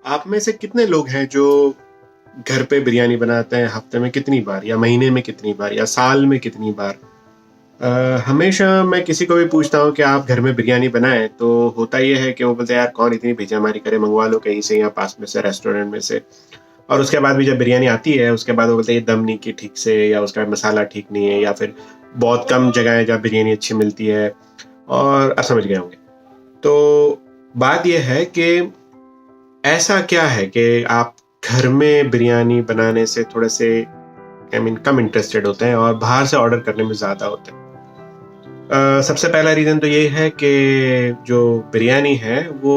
आप में से कितने लोग हैं जो घर पे बिरयानी बनाते हैं हफ्ते में कितनी बार या महीने में कितनी बार या साल में कितनी बार? हमेशा मैं किसी को भी पूछता हूँ कि आप घर में बिरयानी बनाएं तो होता ये है कि वो बोलते हैं यार कौन इतनी भेजामारी करे, मंगवा लो कहीं से या पास में से रेस्टोरेंट में से। और उसके बाद भी जब बिरयानी आती है उसके बाद वो बोलते हैं ये दम नहीं की ठीक से या उसका मसाला ठीक नहीं है या फिर बहुत कम जगह है जहाँ बिरयानी अच्छी मिलती है। और आप समझ गए होंगे। तो बात यह है कि ऐसा क्या है कि आप घर में बिरयानी बनाने से थोड़े से कम इंटरेस्टेड होते हैं और बाहर से ऑर्डर करने में ज़्यादा होते हैं? सबसे पहला रीज़न तो ये है कि जो बिरयानी है वो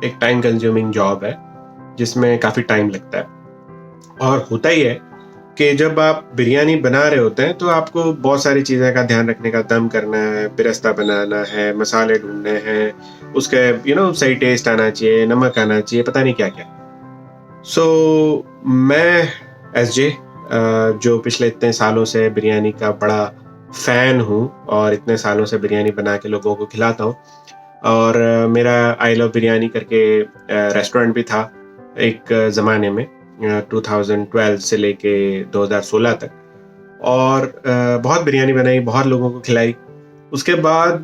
एक टाइम कंज्यूमिंग जॉब है जिसमें काफ़ी टाइम लगता है। और होता ही है कि जब आप बिरयानी बना रहे होते हैं तो आपको बहुत सारी चीज़ें का ध्यान रखने का, दम करना है, पिरस्ता बनाना है, मसाले ढूंढने हैं, उसके सही टेस्ट आना चाहिए, नमक आना चाहिए, पता नहीं क्या क्या। सो मैं एस जे जो पिछले इतने सालों से बिरयानी का बड़ा फ़ैन हूँ और इतने सालों से बिरयानी बना के लोगों को खिलाता हूँ। और मेरा आई लव बिरयानी करके रेस्टोरेंट भी था एक ज़माने में, 2012 से लेके 2016 तक। और बहुत बिरयानी बनाई, बहुत लोगों को खिलाई। उसके बाद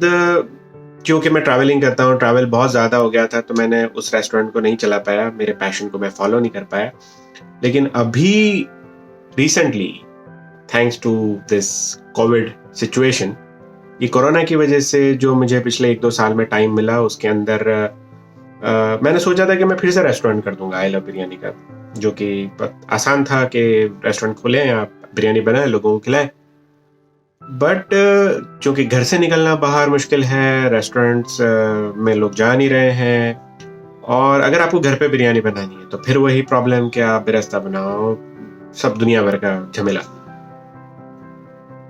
क्योंकि मैं ट्रैवलिंग करता हूँ, ट्रैवल बहुत ज़्यादा हो गया था तो मैंने उस रेस्टोरेंट को नहीं चला पाया, मेरे पैशन को मैं फॉलो नहीं कर पाया। लेकिन अभी recently, thanks to this covid situation, ये कोरोना की वजह से जो मुझे पिछले 1-2 साल में टाइम मिला उसके अंदर मैंने सोचा था कि मैं फिर से रेस्टोरेंट कर दूंगा आई लव बिरयानी का, जो कि आसान था कि रेस्टोरेंट खोलें, आप बिरयानी बनाए, लोगों को खिलाए। बट चूंकि घर से निकलना बाहर मुश्किल है, रेस्टोरेंट्स में लोग जा नहीं रहे हैं, और अगर आपको घर पे बिरयानी बनानी है तो फिर वही प्रॉब्लम कि आप बेरास्ता बनाओ, सब दुनिया भर का झमेला।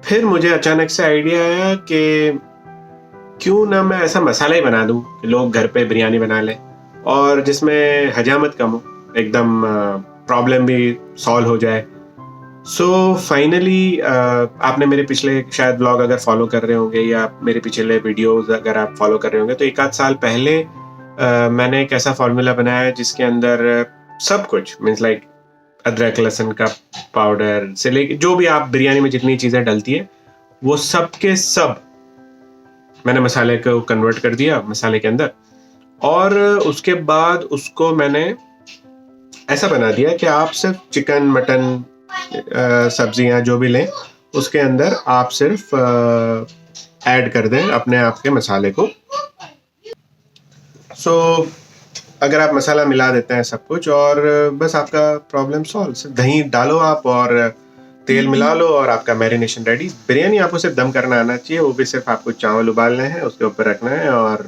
फिर मुझे अचानक से आइडिया आया कि क्यों ना मैं ऐसा मसाला ही बना दूं कि लोग घर पे बिरयानी बना लें और जिसमें हजामत कम हो, एकदम प्रॉब्लम भी सॉल्व हो जाए। सो फाइनली आपने मेरे पिछले शायद ब्लॉग अगर फॉलो कर रहे होंगे या मेरे पिछले वीडियोस अगर आप फॉलो कर रहे होंगे तो 1-8 साल पहले मैंने एक ऐसा फॉर्मूला बनाया जिसके अंदर सब कुछ मीन्स लाइक अदरक लहसुन का पाउडर से लेके जो भी आप बिरयानी में जितनी चीज़ें डलती है वो सब के सब मैंने मसाले को कन्वर्ट कर दिया मसाले के अंदर। और उसके बाद उसको मैंने ऐसा बना दिया कि आप सिर्फ चिकन, मटन, सब्जियां जो भी लें उसके अंदर आप सिर्फ ऐड कर दें अपने आप के मसाले को। सो अगर आप मसाला मिला देते हैं सब कुछ और बस आपका प्रॉब्लम सॉल्व। सिर्फ दही डालो आप और तेल मिला लो और आपका मैरिनेशन रेडी। बिरयानी आपको सिर्फ दम करना आना चाहिए, वो भी सिर्फ आपको चावल उबालने हैं, उसके ऊपर रखना है और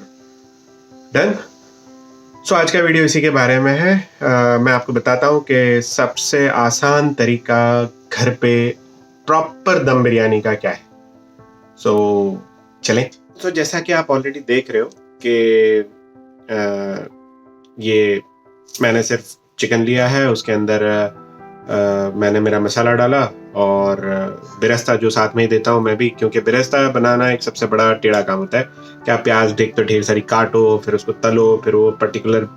डन। सो आज का वीडियो इसी के बारे में है। मैं आपको बताता हूँ कि सबसे आसान तरीका घर पे प्रॉपर दम बिरयानी का क्या है। सो चलें। तो जैसा कि आप ऑलरेडी देख रहे हो कि ये मैंने सिर्फ चिकन लिया है, उसके अंदर मैंने मेरा मसाला डाला और बिरस्ता जो साथ में ही देता हूँ मैं भी, क्योंकि बिरस्ता बनाना एक सबसे बड़ा टेढ़ा काम होता है कि आप प्याज देख तो ढेर सारी काटो, फिर उसको तलो, फिर वो पर्टिकुलर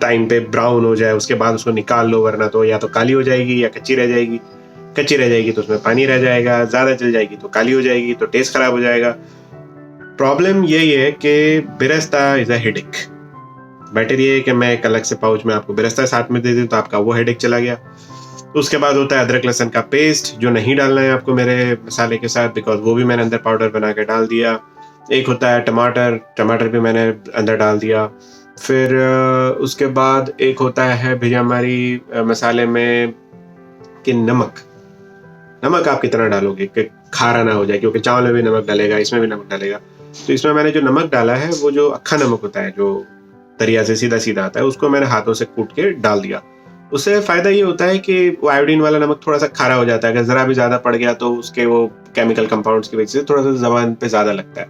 टाइम पे ब्राउन हो जाए, उसके बाद उसको निकाल लो, वरना तो या तो काली हो जाएगी या कच्ची रह जाएगी। कच्ची रह जाएगी तो उसमें पानी रह जाएगा, ज़्यादा जल जाएगी तो काली हो जाएगी, तो टेस्ट खराब हो जाएगा। प्रॉब्लम यही है कि बिरस्ता इज़ अ हेडेक। बेटर ये है कि मैं एक अलग से पाउच में आपको बिरस्ता साथ में दे दूं तो आपका वो हेडेक चला गया। उसके बाद होता है अदरक लहसुन का पेस्ट, जो नहीं डालना है आपको मेरे मसाले के साथ, बिकॉज वो भी मैंने अंदर पाउडर बना के डाल दिया। एक होता है टमाटर, टमाटर भी मैंने अंदर डाल दिया। फिर उसके बाद एक होता है भी हमारी मसाले में कि नमक। नमक आप कितना डालोगे कि खारा ना हो जाए, क्योंकि चावल में भी नमक डालेगा, इसमें भी नमक डालेगा। तो इसमें मैंने जो नमक डाला है वो जो अक्खा नमक होता है, जो दरिया से सीधा सीधा आता है, उसको मैंने हाथों से कूट के डाल दिया। उससे फ़ायदा ये होता है कि वो आयोडीन वाला नमक थोड़ा सा खारा हो जाता है, अगर ज़रा भी ज़्यादा पड़ गया तो उसके वो केमिकल कंपाउंड्स की वजह से थोड़ा सा ज़बान पे ज़्यादा लगता है।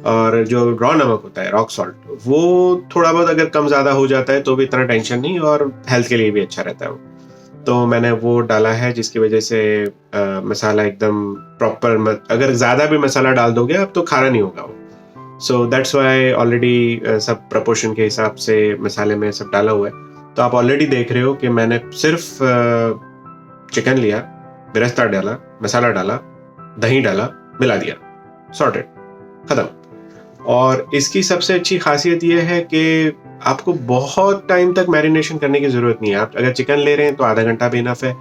और जो रॉ नमक होता है, रॉक सॉल्ट, वो थोड़ा बहुत अगर कम ज़्यादा हो जाता है तो भी इतना टेंशन नहीं और हेल्थ के लिए भी अच्छा रहता है वो। तो मैंने वो डाला है जिसकी वजह से मसाला एकदम प्रॉपर, अगर ज़्यादा भी मसाला डाल दोगे आप तो खारा नहीं होगा वो। सो दैट्स वाई ऑलरेडी सब प्रपोर्शन के हिसाब से मसाले में सब डाला हुआ है। तो आप ऑलरेडी देख रहे हो कि मैंने सिर्फ चिकन लिया, बेरेस्ता डाला, मसाला डाला, दही डाला, मिला दिया, सॉर्टेड, खत्म। और इसकी सबसे अच्छी खासियत यह है कि आपको बहुत टाइम तक मैरिनेशन करने की जरूरत नहीं है। आप अगर चिकन ले रहे हैं तो आधा घंटा भी इनफ है,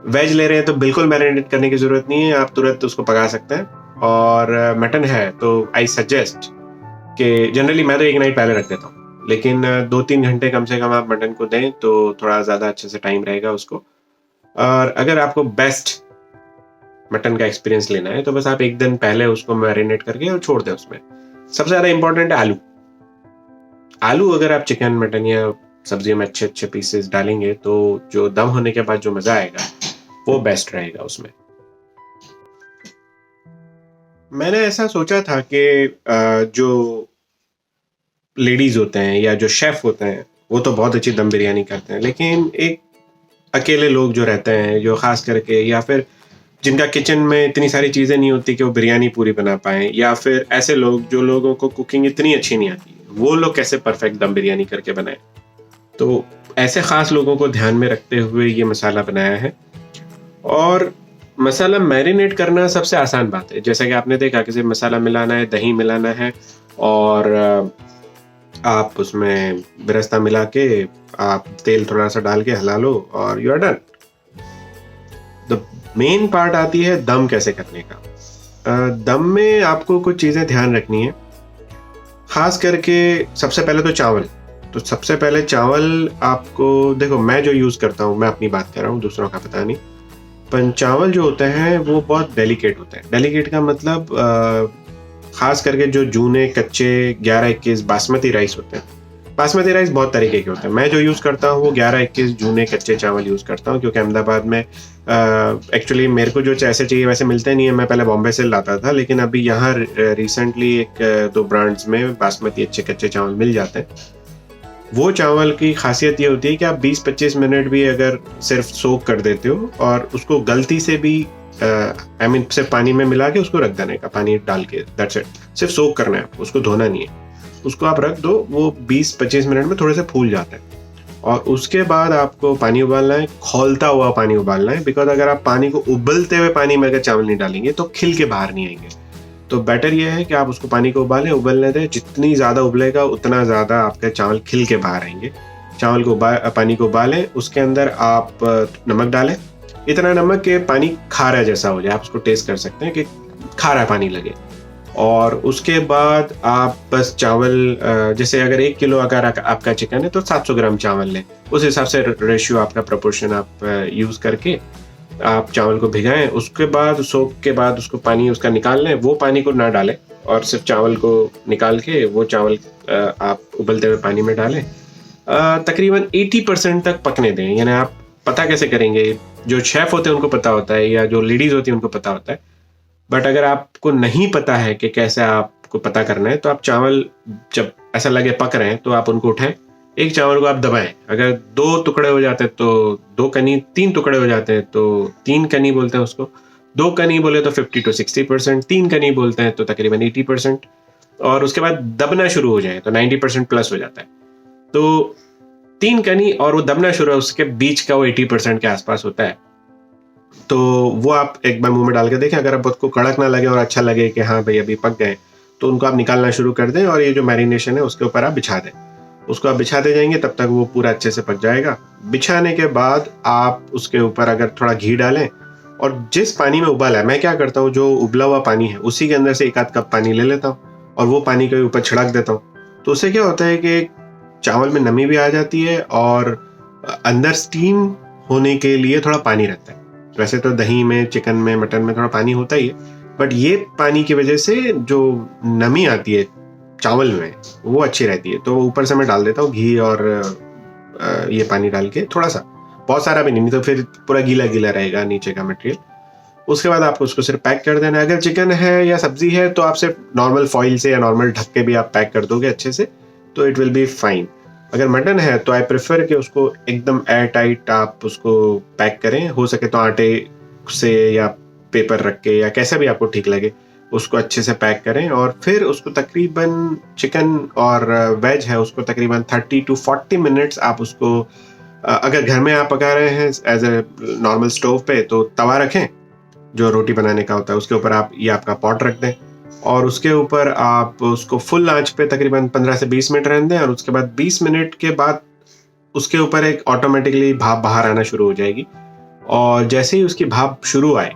वेज ले रहे हैं तो बिल्कुल मैरिनेट करने की जरूरत नहीं है, आप तुरंत उसको पका सकते हैं। और मटन है तो आई सजेस्ट कि जनरली मैं तो एक नाइट पहले रख देता हूँ, लेकिन 2-3 घंटे कम से कम आप मटन को दें तो थोड़ा ज़्यादा अच्छे से टाइम रहेगा उसको। और अगर आपको बेस्ट मटन का एक्सपीरियंस लेना है तो बस आप एक दिन पहले उसको मैरिनेट करके और छोड़ दें उसमें। सबसे ज़्यादा इंपॉर्टेंट है आलू। आलू अगर आप चिकन, मटन या सब्जियों में अच्छे अच्छे पीसेस डालेंगे तो जो दम होने के बाद जो मज़ा आएगा वो बेस्ट रहेगा उसमें। मैंने ऐसा सोचा था कि जो लेडीज होते हैं या जो शेफ होते हैं वो तो बहुत अच्छी दम बिरयानी करते हैं, लेकिन एक अकेले लोग जो रहते हैं, जो खास करके, या फिर जिनका किचन में इतनी सारी चीज़ें नहीं होती कि वो बिरयानी पूरी बना पाएं, या फिर ऐसे लोग जो लोगों को कुकिंग इतनी अच्छी नहीं आती, वो लोग कैसे परफेक्ट दम बिरयानी करके बनाएं। तो ऐसे खास लोगों को ध्यान में रखते हुए ये मसाला बनाया है। और मसाला मैरिनेट करना सबसे आसान बात है। जैसा कि आपने देखा कि सिर्फ मसाला मिलाना है, दही मिलाना है और आप उसमें बेरेस्ता मिला के आप तेल थोड़ा सा डाल के हिला लो और you are done. The main part आती है दम कैसे करने का। दम में आपको कुछ चीज़ें ध्यान रखनी है, खास करके सबसे पहले तो चावल। तो सबसे पहले चावल आपको, देखो मैं जो यूज़ करता हूँ, मैं अपनी बात कर रहा हूँ, दूसरों का पता नहीं, पर चावल जो होते हैं वो बहुत डेलिकेट होते हैं। डेलिकेट का मतलब खास करके जो जूने कच्चे 11-21 बासमती राइस होते हैं। बासमती राइस बहुत तरीके के होते हैं, मैं जो यूज़ करता हूँ वो 11-21 जूने कच्चे चावल यूज़ करता हूँ, क्योंकि अहमदाबाद में एक्चुअली मेरे को जो ऐसे चाहिए वैसे मिलते नहीं है। मैं पहले बॉम्बे से लाता था, लेकिन अभी यहाँ रिसेंटली 1-2 ब्रांड्स में बासमती अच्छे कच्चे चावल मिल जाते हैं। वो चावल की खासियत ये होती है कि आप 20-25 मिनट भी अगर सिर्फ सोक कर देते हो और उसको गलती से भी सिर्फ पानी में मिला के उसको रख देने का, पानी डाल के, दैट्स इट। सिर्फ सोक करना है, उसको धोना नहीं है, उसको आप रख दो, वो 20-25 मिनट में थोड़े से फूल जाता है। और उसके बाद आपको पानी उबालना है, खौलता हुआ पानी उबालना है, बिकॉज अगर आप पानी को उबलते हुए पानी में अगर चावल नहीं डालेंगे तो खिल के बाहर नहीं आएंगे। तो बेटर ये है कि आप उसको पानी को उबालें, उबलने दें। जितनी ज़्यादा उबलेगा उतना ज़्यादा आपके चावल खिल के बाहर आएंगे। चावल को पानी को उबालें, उसके अंदर आप नमक डालें, इतना नमक कि पानी खारा जैसा हो जाए, आप उसको टेस्ट कर सकते हैं कि खारा पानी लगे। और उसके बाद आप बस चावल, जैसे अगर 1 किलो अगर आपका चिकन है तो 700 ग्राम चावल लें, उस हिसाब से रेशियो आपका प्रोपोर्शन आप यूज़ करके आप चावल को भिगाएं। उसके बाद सोक के बाद उसको पानी उसका निकाल लें, वो पानी को ना डालें और सिर्फ चावल को निकाल के वो चावल आप उबलते हुए पानी में डालें। तकरीबन 80% तक पकने दें। यानी आप पता कैसे करेंगे, जो शेफ होते हैं उनको पता होता है या जो लेडीज़ होती हैं उनको पता होता है, बट अगर आपको नहीं पता है कि कैसे आपको पता करना है, तो आप चावल जब ऐसा लगे पक रहे हैं तो आप उनको उठाएं, एक चावल को आप दबाएं। अगर 2 टुकड़े हो जाते हैं तो 2 कनी, 3 टुकड़े हो जाते हैं तो 3 कनी बोलते हैं उसको, 2 कनी बोले तो 50-60%, 3 कनी बोलते हैं तो तकरीबन 80%, और उसके बाद दबना शुरू हो जाए तो 90% प्लस हो जाता है। तो 3 कनी और वो दबना शुरू है, उसके बीच का वो 80% के आसपास होता है। तो वो आप एक बार मुंह में डाल के देखें, अगर आपको कड़क ना लगे और अच्छा लगे कि हाँ भाई अभी पक गए, तो उनको आप निकालना शुरू कर दें और ये जो मैरिनेशन है उसके ऊपर आप बिछा दें। उसको आप बिछाते जाएंगे तब तक वो पूरा अच्छे से पक जाएगा। बिछाने के बाद आप उसके ऊपर अगर थोड़ा घी डालें, और जिस पानी में उबाला है, मैं क्या करता हूँ, जो उबला हुआ पानी है उसी के अंदर से 1-8 कप पानी ले लेता हूँ और वो पानी के ऊपर छिड़क देता हूँ। तो उससे क्या होता है कि चावल में नमी भी आ जाती है और अंदर स्टीम होने के लिए थोड़ा पानी रहता है। वैसे तो दही में, चिकन में, मटन में थोड़ा पानी होता ही है, बट ये पानी की वजह से जो नमी आती है चावल में वो अच्छी रहती है। तो ऊपर से मैं डाल देता हूँ घी और ये पानी डाल के, थोड़ा सा, बहुत सारा भी नहीं तो फिर पूरा गीला गीला रहेगा नीचे का मटेरियल। उसके बाद आपको उसको सिर्फ पैक कर देना है। अगर चिकन है या सब्जी है तो आप सिर्फ नॉर्मल फॉइल से या नॉर्मल ढक के भी आप पैक कर दोगे अच्छे से, तो इट विल बी फाइन। अगर मटन है तो आई प्रेफर कि उसको एकदम एयर टाइट आप उसको पैक करें, हो सके तो आटे से या पेपर रख के या कैसा भी आपको ठीक लगे, उसको अच्छे से पैक करें और फिर उसको तकरीबन चिकन और वेज है उसको तकरीबन 30 to 40 मिनट्स आप उसको अगर घर में आप पका रहे हैं एज ए नॉर्मल स्टोव पे तो तवा रखें जो रोटी बनाने का होता है, उसके ऊपर आप ये आपका पॉट रख दें और उसके ऊपर आप उसको फुल आंच पे तकरीबन 15 से 20 मिनट रहने दें और उसके बाद 20 मिनट के बाद उसके ऊपर एक ऑटोमेटिकली भाप बाहर आना शुरू हो जाएगी और जैसे ही उसकी भाप शुरू आए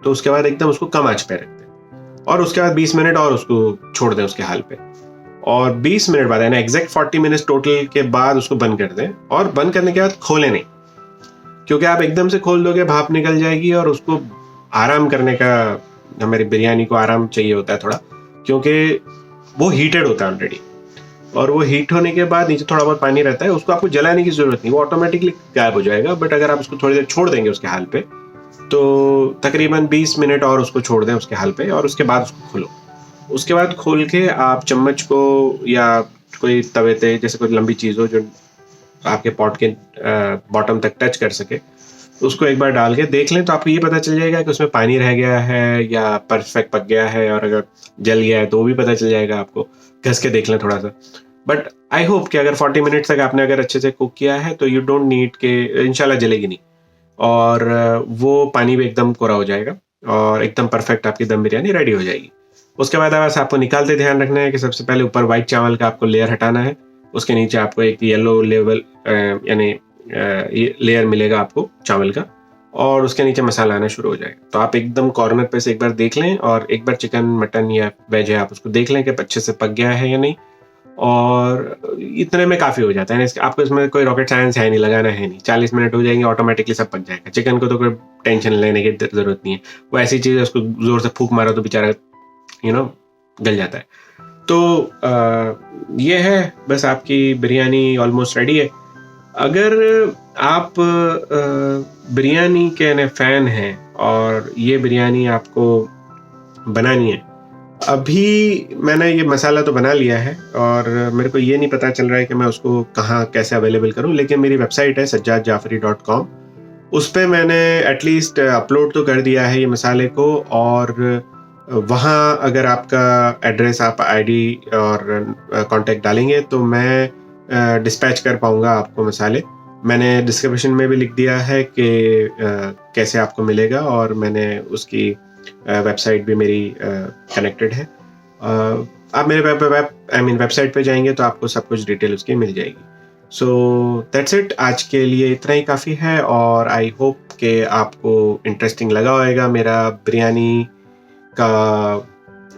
तो उसके बाद एकदम उसको कम आंच पे रख दें और उसके बाद 20 मिनट और उसको छोड़ दें उसके हाल पे और 20 मिनट बाद यानी एग्जैक्ट 40 मिनट्स टोटल के बाद उसको बंद कर दें और बंद करने के बाद खोलें नहीं, क्योंकि आप एकदम से खोल दोगे भाप निकल जाएगी और उसको आराम करने का, हमारी बिरयानी को आराम चाहिए होता है थोड़ा, क्योंकि वो हीटेड होता है ऑलरेडी और वो हीट होने के बाद नीचे थोड़ा बहुत पानी रहता है, उसको आपको जलाने की जरूरत नहीं, वो ऑटोमेटिकली गायब हो जाएगा। बट अगर आप उसको थोड़ी देर छोड़ देंगे उसके हाल पे तो तकरीबन 20 मिनट और उसको छोड़ दें उसके हाल पे और उसके बाद उसको खोलो। उसके बाद खोल के आप चम्मच को या कोई तवे पे जैसे कोई लंबी चीज़ हो जो आपके पॉट के बॉटम तक टच कर सके, उसको एक बार डाल के देख लें तो आपको ये पता चल जाएगा कि उसमें पानी रह गया है या परफेक्ट पक गया है, और अगर जल गया है तो वो भी पता चल जाएगा आपको, घस के देख लें थोड़ा सा। बट आई होप कि अगर 40 मिनट तक आपने अगर अच्छे से कुक किया है तो यू डोंट नीड के, इंशाल्लाह जलेगी नहीं और वो पानी भी एकदम कोरा हो जाएगा और एकदम परफेक्ट आपकी दम बिरयानी रेडी हो जाएगी। उसके बाद बस आपको निकालते ध्यान रखना है कि सबसे पहले ऊपर वाइट चावल का आपको लेयर हटाना है, उसके नीचे आपको एक येलो लेवल यानी लेयर मिलेगा आपको चावल का और उसके नीचे मसाला आना शुरू हो जाएगा। तो आप एकदम कॉर्नर पे से एक बार देख लें और एक बार चिकन मटन या वेज है आप उसको देख लें कि अच्छे से पक गया है या नहीं, और इतने में काफ़ी हो जाता है। आपको इसमें कोई रॉकेट साइंस है नहीं, लगाना है नहीं, 40 मिनट हो जाएंगे ऑटोमेटिकली सब पक जाएगा। चिकन को तो कोई टेंशन लेने की ज़रूरत नहीं है, वो ऐसी चीज़ है उसको ज़ोर से फूंक मारो तो बेचारा गल जाता है। तो ये है बस, आपकी बिरयानी ऑलमोस्ट रेडी है। अगर आप बिरयानी के फ़ैन हैं और ये बिरयानी आपको बनानी है, अभी मैंने ये मसाला तो बना लिया है और मेरे को ये नहीं पता चल रहा है कि मैं उसको कहाँ कैसे अवेलेबल करूँ, लेकिन मेरी वेबसाइट है sajjadjafri.com, उस पर मैंने एटलीस्ट अपलोड तो कर दिया है ये मसाले को, और वहाँ अगर आपका एड्रेस आप आईडी और कांटेक्ट डालेंगे तो मैं डिस्पैच कर पाऊँगा आपको मसाले। मैंने डिस्क्रिप्शन में भी लिख दिया है कि कैसे आपको मिलेगा, और मैंने उसकी वेबसाइट भी मेरी कनेक्टेड है। आप मेरे वेबसाइट पे जाएंगे तो आपको सब कुछ डिटेल उसकी मिल जाएगी। सो दैट्स इट, आज के लिए इतना ही काफ़ी है और आई होप कि आपको इंटरेस्टिंग लगा होगा मेरा बिरयानी का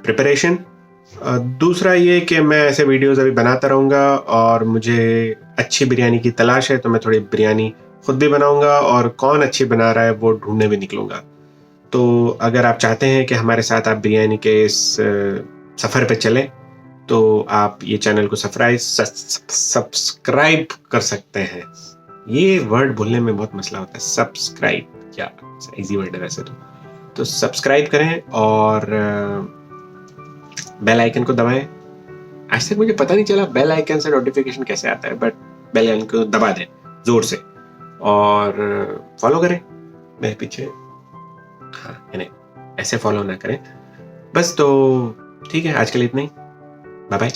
प्रिपरेशन। दूसरा ये कि मैं ऐसे वीडियोस अभी बनाता रहूँगा और मुझे अच्छी बिरयानी की तलाश है तो मैं थोड़ी बिरयानी खुद भी बनाऊँगा और कौन अच्छी बना रहा है वो ढूंढने भी निकलूँगा। तो अगर आप चाहते हैं कि हमारे साथ आप बिरयानी के इस सफ़र पे चलें तो आप ये चैनल को सब्सक्राइब कर सकते हैं। ये वर्ड बोलने में बहुत मसला होता है, सब्सक्राइब, क्या इजी वर्ड है वैसे तो सब्सक्राइब करें और बेल आइकन को दबाएं। आज तक मुझे पता नहीं चला बेल आइकन से नोटिफिकेशन कैसे आता है, बट बेल आइकन को दबा दें जोर से और फॉलो करें मेरे पीछे। हाँ, यानी ऐसे फॉलो ना करें बस। तो ठीक है, आज के लिए इतना ही, बाय बाय।